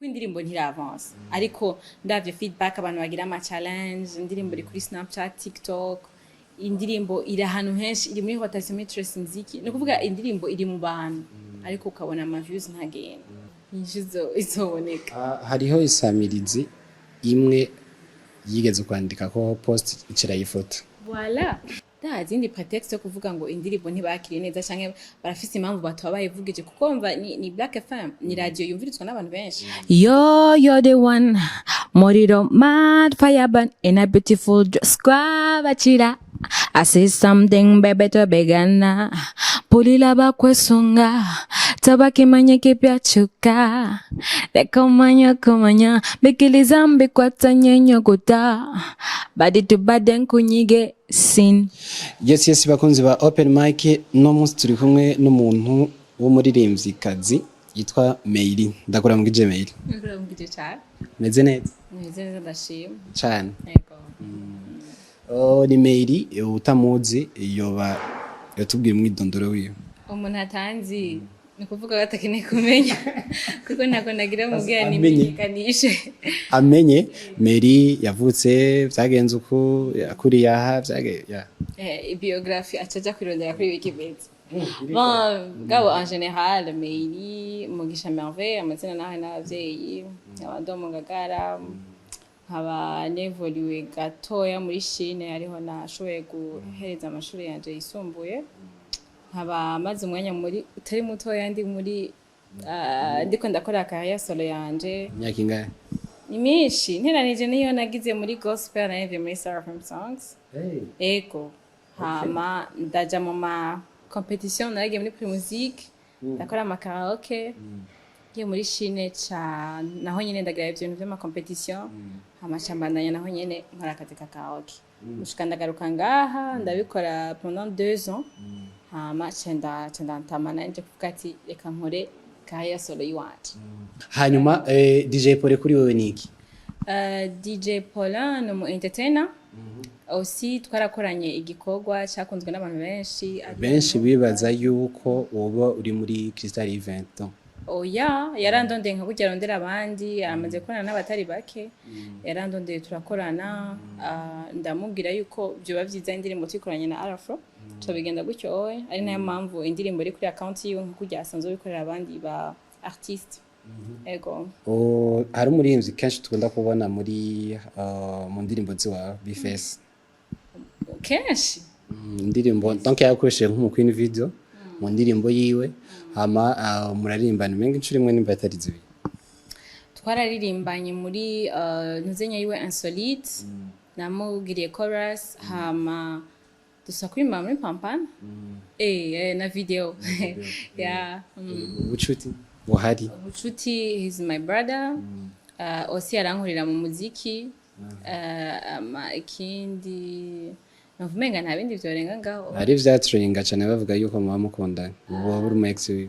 kw'indirimbo ntiravance ariko ndavye feedback abantu bagira ama challenge indirimbo iri kuri Snapchat TikTok indirimbo iri ahantu henshi iri muri rotation matrix muziki no kuvuga indirimbo iri mu bantu ariko ukabona ama views ntagenda nishizo izoboneka hariho isamirizi imwe yigeze kwandika ko post icira yifoto voilà zindi pretext yo kuvuga ngo indirimbo ntibakiriye neza canke barafise impamvu batwa bayivugije kuko mva ni Black FM ni radio yumvirizwa n'abantu benshi you're the one moriro mad fire burn in a beautiful dress kwabachira I say something baby to begana pulila bakwesonga tabaki manye kipya chuka komanya bikilizambi kwatanye nyogota badi to baden kunyige sin. Yes bakunzi ba open mic no munsi turi kumwe n'umuntu wo muririmbyi kazi yitwa Meili. Ndakora mugije Meili. Ndakora mugije cyane. Meze neza. Meze neza ndashima. Cyane. Yego. Ni Meili utamuzi yoba yatubwiye mwidondoro wiyo. Umuntu atanzi ni kuvuga batakeneye kumenya kuko ntako nagira mubwira nimenyekanishe amenye Meili yavutse byagenze uko yakuriye aha biography acaja kwirondera kuri Wikipedia bon gabo en général Meili mugisha merveille amazina nahe n'abavyeyi abandomo ngagara nkaba nevolué gatoya muri Chine ariho nashoboye guhereza amashuri yanje yisumbuye nkaba maze umwanya muri utari muto yandi muri ndiko ndakora akaya solo yanje myaka ingahe ni myinshi nteranije niyo nagize muri gospel na muri seraphim songs ego hama ndaja mu ma competition naragiye muri muri musique ndakora ama karaoke ngiye muri Chine ca naho nyene ndagira ibintu by'ama competition hama chambandanya naho nyene nkora akazi ka karaoke mushika ndagaruka ngaha ndabikora pendant 2 ans hama chenda ntamana nje kuvuga ati reka nkore kaya solo yiwanje hanyuma DJ Paul kuri wewe niki DJ Paul no mu entertainer aussi twarakoranye igikorwa cyakunzwe n'abantu benshi bibaza yuko woba uri muri Crystal Event oya yarandondeye nka kujya rondera abandi amaze korana n'abatari bake yarandondeye turakorana ndamubwira yuko byo bavyiza indirimbo twikoranye na Afro to bigenda gutyo ari nayo mpamvu indirimbo iri kuri account yiwe nko kujya asanzwe bikorera abandi ba artiste ego hari umuririmvyi kenshi tukunda kubona muri mu ndirimbo ziwa bifese kenshi indirimbo donc yakoresheje nk'umukwini video mu ndirimbo yiwe hama murarimbana menga incuro imwe nimba atari zibi twararirimbanye muri ntuzenya yiwe insolite namugiriye chorus hama dusakuririmba muri pampana na video yeah ubucuti buhari ubucuti he's my brother aussi arankorera mu muziki ikindi navumenga nta bindi byorenga ngaho hari vyatrendinga cyane bavuga yuko muba mukundana ubu buri mu ex wiwe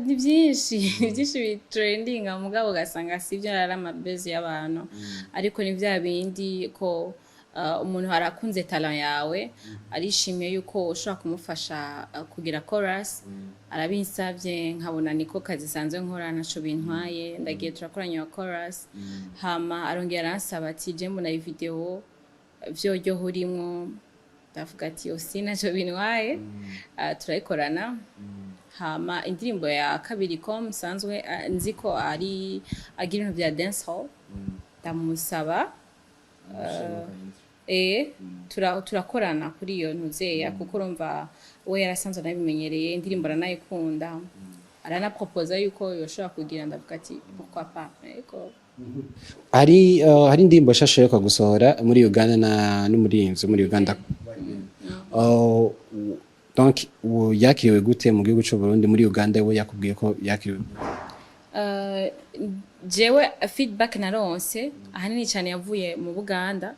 ni byinshi bitrendinga mugabo gasanga sivyo arama base y'abantu ariko ni vya bindi ko umuntu harakunze talent yawe arishimiye yuko ushobora kumufasha kugira chorus arabinsavye nkabona niko kazi sanzwe nkora naco bintwaye ndagiye turakoranye wa chorus hama arongera aransaba ati je mbona iyi video vyoryo hurimwo ndavuga ati osi naco bintwaye turayikorana hama indirimbo ya kabiri ko musanzwe nziko ari agira ibintu bya dance hall ndamusaba turakorana kuri iyo ntuzeya kuko urumva we yarasanzwe nabimenyereye indirimbo aranayikunda aranapropose yuko yoshobora kugira ndavuga ati pourquoi pas eko hari indirimbo shashoka gusohora muri Uganda n'umurinzi muri Uganda donc yakiriwe gute mu gihugu cy'u Burundi muri Uganda we yakubwiye ko yakiriwe jewe feedback naronse ahanini cyane yavuye mu Buganda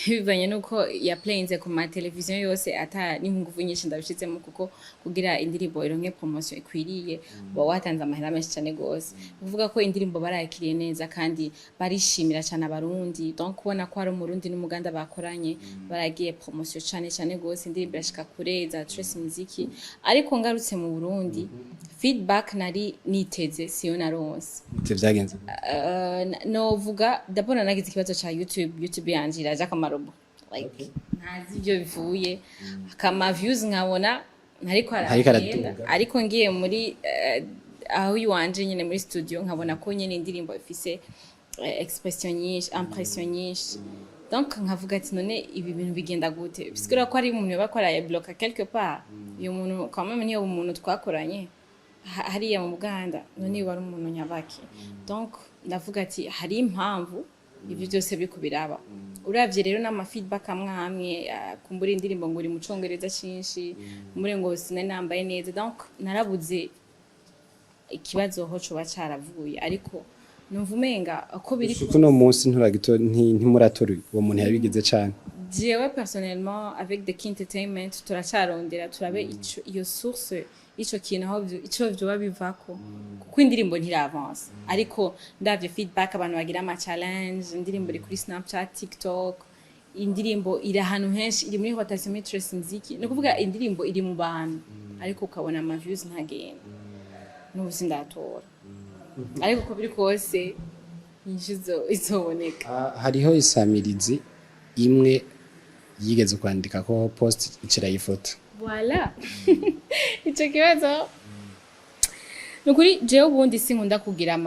bivanye nuko ya playinze ku ma television yose ata n'ingufu nyinshi ndabishitsemo kuko kugira indirimbo ironke promotion ikwiriye bo watanze amahera menshi cyane gose uvuga ko indirimbo barayakiriye neza kandi barishimira cyane Abarundi donc kubona ko ari umurundi n'umuganda bakoranye baragiye promotion cyane gose indirimbo yashika kure za Trace Muziki ariko ngarutse mu Burundi feedback nari niteze siyo naronse byagenze novuga ndabona nagize ikibazo ca YouTube yanje iraje akamarobo like ntazi ibyo bivuye akama views nkabona ntariko aragenda ariko ngiye muri aho iwanje nyene muri studio nkabona ko nyene indirimbo ifise expression nyinshi impression nyinshi donc nkavuga ati none ibi bintu bigenda gute bisigura ko ari umuntu bakora ya bloquer quelque part uyu muntu quand même niyo umuntu twakoranye hariya mu Buganda none wari umuntu nyabaki donc ndavuga ati hari impamvu ibyo byose bikubiraba uravye rero n'ama feedback amwe kumbura indirimbo ngo uri mu Congereza cyinshi muri ngo sinari nambaye neza donc narabuze ikibazo ho cyo bacaravuye ariko numva umenga uko biri kuno munsi ntimuratora uwo muntu yabigeze cyane jewe personnellement avec the Key Entertainment turacarondera turabe iyo source ico kintu aho ico byo babivako kuko indirimbo ntiravance ariko ndavye feedback abantu bagira ama challenge indirimbo iri kuri Snapchat TikTok indirimbo iri ahantu henshi iri muri rotation matrix muziki no kuvuga indirimbo iri mu bantu ariko ukabona ama views ntagenda n'ubuzi ndatora ariko ko biri kose inshizo izoboneka hariho isamirizi imwe yigeze kwandika ko post icira ifoto voilà ico kibazo nukuri jewe ubundi sinkunda kugira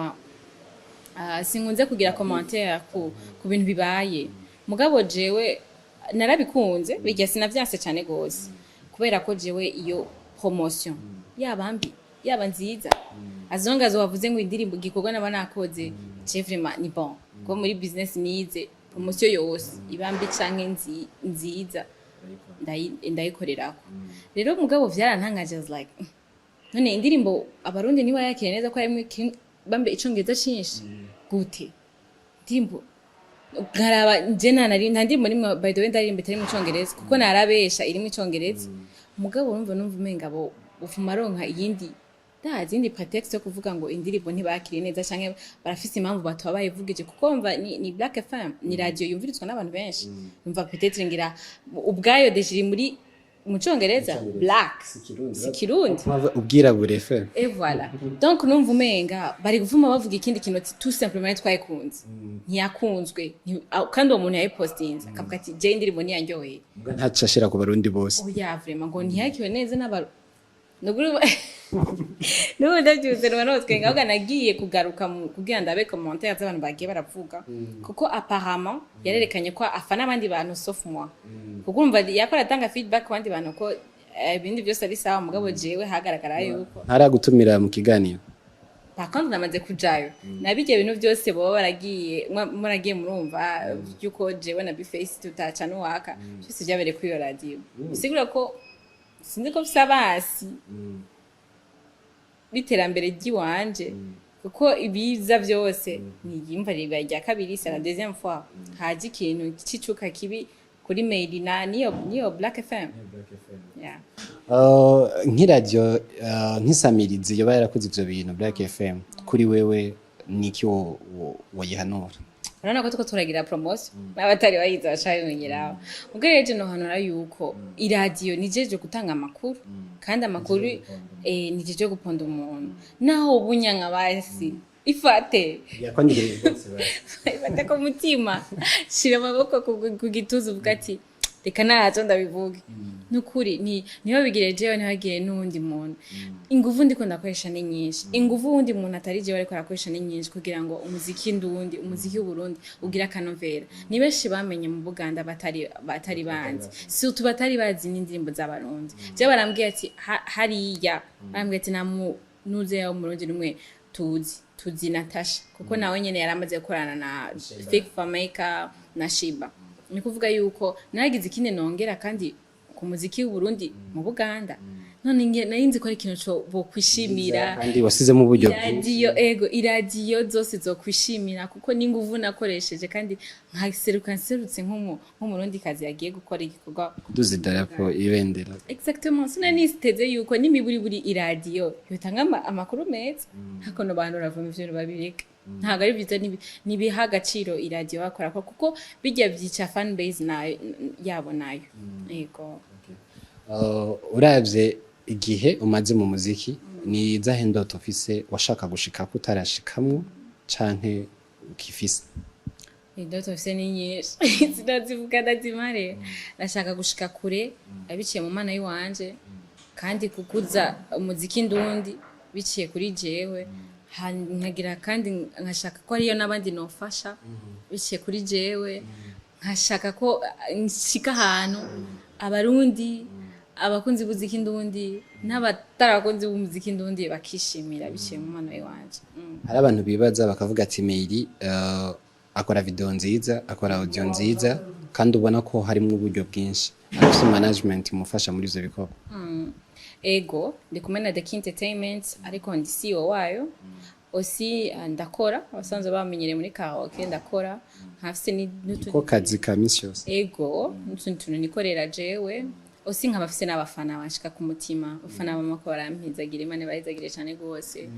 sinkunze kugira commentaire ku bintu bibaye mugabo jewe narabikunze bijya sinavyanse cyane gose kubera ko jewe iyo promotion yabambi yaba nziza azonga zo wavuze ngo indirimbo gikorwa n'abanakoze je vraiment ni bon ko muri business nize promotion yose ibambi canke nziza ndayikorerako rero mugabo vyarantangaje like none indirimbo abarundi niba yakire neza ko ari bambe icongereza cyinshi gute indirimbo ngaraba je nta muri by the way ndarimbe tari mu Congereza kuko narabesha iri mu Congereza mugabo numva umenga bo ufuma ronka iyindi zindi pretext yo kuvuga ngo indirimbo ntibakire neza canke barafise impamvu batwa bayivugije kuko mva ni Black FM ni radio yumvirizwa n'abantu benshi numva peut-être ngira ubwayo deje muri mu Congereza Black sikirundi ubwirabure FM et voilà donc numva umenga bari guvuma bavuga ikindi kintu tout simplement twayikunze ntiyakunzwe kandi uwo muntu yayipostinze akavuga ati je indirimbo niyanyoye ntacashira ku barundi bose oya vraiment ngo ntiyakiwe neza n'abaru nuguru no ndabyuze rero twenga ahubwo nagiye kugaruka kugira ndabe commentaire z'abantu bagiye baravuga kuko apparemment yarerekanye ko afana abandi bantu sauf moi kuko umva yakora atanga feedback abandi bantu ko ibindi byose ari sawa mugabo jewe hagaragara yuko ntaragutumira mu kiganiro par contre namaze kujayo nabije ibintu byose bo baragiye muragiye murumva yuko jewe na biface tutaca no waka cyose byabere kuri iyo radio bisigura ko sinzi ko bisabasi iterambere ry'iwanje kuko ibiza byose ni yimva riba rya kabiri c'est la deuxième fois haje ikintu cicuka kibi kuri Meili na niyo Black FM yeah nk'iradio nk'isamirizi yo yarakoze ivyo bintu Black FM kuri wewe niki woyihanura urana ko tuko turagira promotion n'abatari bayiza bashayongeraho ubwo rero no hanura yuko iradio nijeje gutanga amakuru kandi amakuru nijeje guponda umuntu naho ubunyanga basi ifate yakwandikira bose basi ifate ko mutima shira amaboko ku gituzu bwati reka nazo ndabivuge nukuri niyo bigire jewe ntihagire n'undi muntu inguvu ndiko ndakoresha ni nyinshi inguvu undi muntu atari jewe ariko arakoresha ni nyinshi kugira ngo umuziki ndundi umuziki w'Uburundi ugira kanovera ni benshi bamenye mu Buganda batari banzi si batari bazi n'indirimbo z'Abarundi je barambwiye ati hariya barambwiye ati nuze yo Murundi rumwe tuzi Natasha kuko nawe nyene yaramaze gukorana na Fake Fameka na Shiba ni kuvuga yuko nagize ikindi nongera kandi ku muziki w'Uburundi mu Buganda none narinzi ko ari ikintu cyo bo kwishimira kandi wasizemo uburyo iradio zose zo kwishimira kuko ninguvu nakoresheje kandi nserutse nk'umurundi kazi yagiye gukora igikorwa kuduza idarapo ibendera exactement sina nisteze yuko nimiburi iradio yotanga amakuru meza hako no bantu ravuma ivyo babireka ntago ari byiza nibiha agaciro iradio bakora kuko bijya byica fan base nayo yabo nayo yego uravye igihe umaze mu muziki ni zahe ndoto ufise washaka gushika kutarashikamwe canke ukifise? indoto mfise ni nyinshi sinazivuga ndazimare ndashaka gushika kure abiciye mu mana yiwanje kandi kukuza umuziki ndundi biciye kuri jewe nkagira kandi nkashaka ko ariyo n'abandi nofasha biciye kuri jewe nkashaka ko nshika ahantu abarundi abakunzi b'umuziki ndundi n'abatarakunzi b'umuziki ndundi bakishimira biciye mu mana yiwanje. Hari abantu bibaza bakavuga ati Meili akora video nziza, akora audio nziza, kandi ubona ko harimo uburyo bwinshi. Afise management imufasha muri ivyo bikorwa. Ego, ndi kumwe na The Key Entertainment ariko ndi CEO wayo. Osi ndakora, abasanzwe bamenyereye muri karaoke ndakora. Nkafise ko kazi ka misi yose. Ego, n'utundi tuntu nikorera jewe. Osi nkabafise n'abafana bashika ku mutima. Abafana bamako barampizagira Imana bayizagire cyane gose.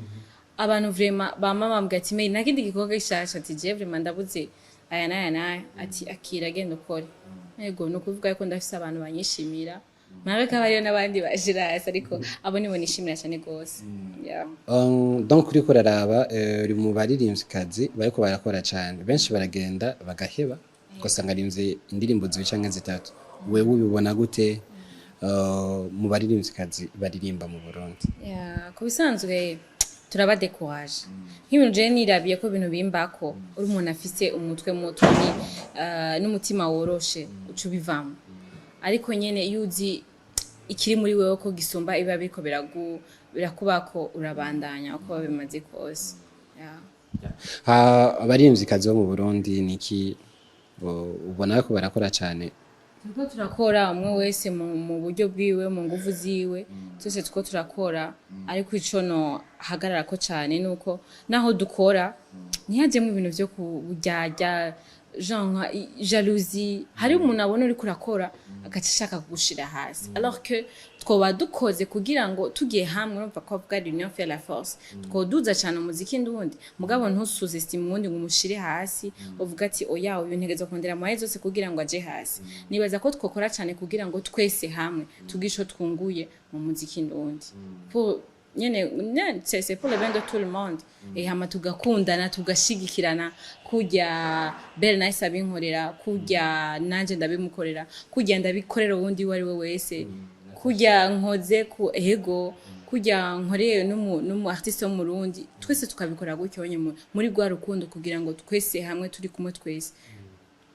Abantu vraiment bama bambwira ati Meili nakindi gikorwa gishasha ati je vraiment ndabuze aya naya ati akira genda ukore. Ego no kuvuga yuko ndafise abantu banyishimira. Mareka bariyo n'abandi bashirasa ariko abo nibo nishimira cyane gose. Yeah. Donc kuri koraraba uri mu baririmvikazi bariko barakora cyane. Benshi baragenda bagaheba ugasanga rimze indirimbo zibicanke zitatu. Wewe ubibona gute mu baririmvikazi baririmba mu Burundi? Yeah, kubisanzwe turabadekuraje nk'ibintu je nirabiye ko ibintu bimbako uri umuntu afise umutwe muto n'umutima woroshe ucu bivamo ariko nyene yuzi ikiri muri wewe ko gisumba iba biko birakubako urabandanya uko bimaze kose. Abarimvikazi bo mu Burundi niki ubona ko barakora cyane? Tuko turakora umwe wese mu buryo bwiwe mu nguvu ziwe twese tuko turakora ariko ico no hagarara ko cyane nuko naho dukora ntihajemo ibintu byo kujya genre jalousie hari umuntu abona uri kurakora agacishaka kugushira hasi alors que twoba dukoze kugira ngo tugiye hamwe no ko avuga l'union fait la force twoduza cyane umuziki ndundi mugabo ntusuze estime wundi ngo umushire hasi uvuga ati oya uyu ntegezo kondera mwaye zose kugira ngo aje hasi nibaza ko twokora cyane kugira ngo twese hamwe tugisho twunguye mu muziki ndundi nyene c'est pour le bien de tout le monde et hama tugakundana tugashigikirana kujya Belle Nice abinkorera kujya nanje ndabimukorera kujya ndabikorera ubundi wari we wese kujya nkoze ku ego kujya nkoreye n'umu artiste wo mu Burundi twese tukabikora gutyo muri gwa rukundo kugira ngo twese hamwe turi kumwe twese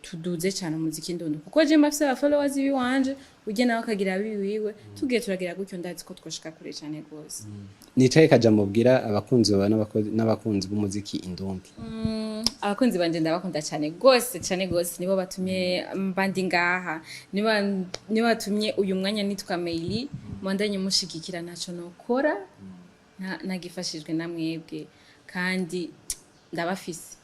tuduze cyane umuziki ndondo kuko je mbafise aba followers biwanje uje nawe akagira biwiwe tugiye turagira gutyo ndazi ko twoshika kure cyane gose. Nicaye kaja mubwira abakunzi n'abakunzi b'umuziki indundi. Abakunzi banje ndabakunda cyane gose nibo batumye mbandi ngaha nibo batumye uyu mwanya nitwa Meili mwandanye mushigikira naco nokora nagifashijwe namwebwe kandi ndabafise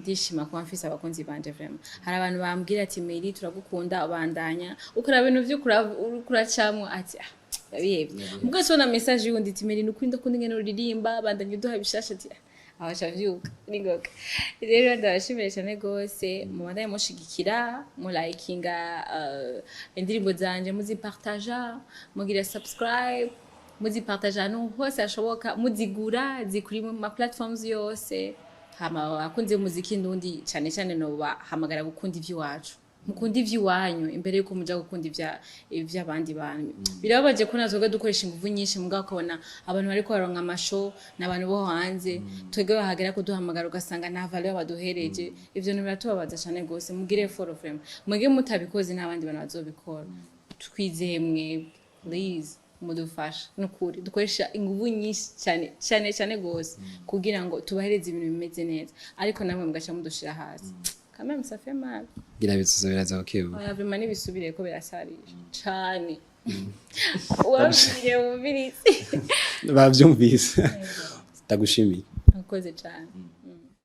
ndishima ko mfise abakunzi banje vraiment hari abantu bambwira ati Meili turagukunda abandanya ukora ibintu vyo kuracamwe ati babiyebye ubwo so na message yundi ati Meili nukurinda kundi ngene uririmba bandanye duha bishasha ati abasha vyuka ningoka rero ndabashimira cyane gose mu bandanye mushigikira mu likinga indirimbo zanje muzipartager mugira subscribe muzipartager no hose ashoboka muzigura zikuri mu ma platforms yose hama akunze umuziki ndundi cyane no bahamagara gukunda ivy'iwacu mukunda ivy'iwanyu imbere yuko muja gukunda ivy'abandi bantu birabaje ko nazoga dukoresha ingufu nyinshi mugabo akabona abantu bari ko baronka amasho n'abantu bo hanze twege bahagera ko duhamagara ugasanga nta valeur baduhereje ivyo ni biratubabaza cyane gose mugire for of them mwege mutabikoze n'abandi bantu bazobikora twizeye mwe please mudufasha nukuri dukoresha ingufu nyinshi cyane gose kugira ngo tubahereze ibintu bimeze neza ariko namwe mugacha mudushira hasi kama msafe mal gira bituzoberaza okebu oya vraiment nibisubire ko birasarisha cyane wabwiye mu biri bavyumvise ndagushimiye nakoze cyane